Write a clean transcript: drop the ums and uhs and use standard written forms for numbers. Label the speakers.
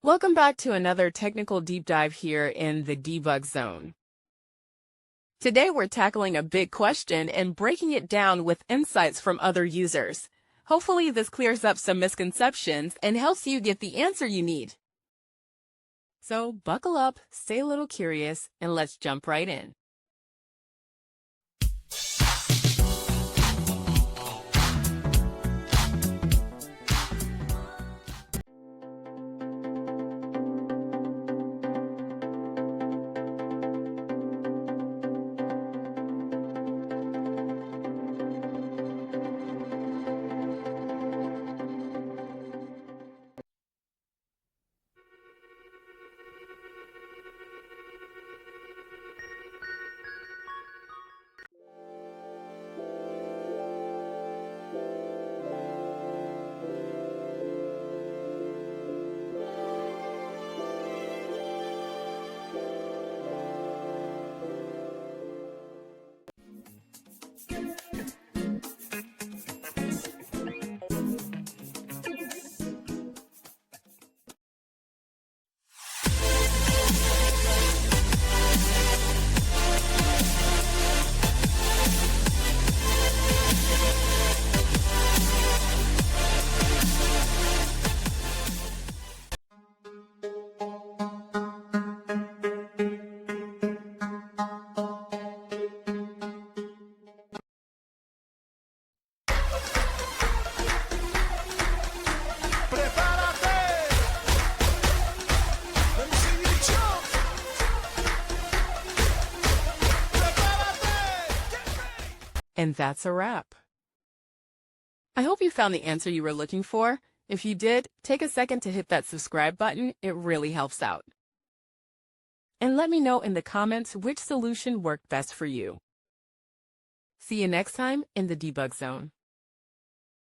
Speaker 1: Welcome back to another technical deep dive here in the debug zone. Today we're tackling a big question and breaking it down with insights from other users. Hopefully this clears up some misconceptions and helps you get the answer you need. So buckle up, stay a little curious, and let's jump right in. And that's a wrap. I hope you found the answer you were looking for. If you did, take a second to hit that subscribe button. It really helps out. And let me know in the comments which solution worked best for you. See you next time in the debug zone.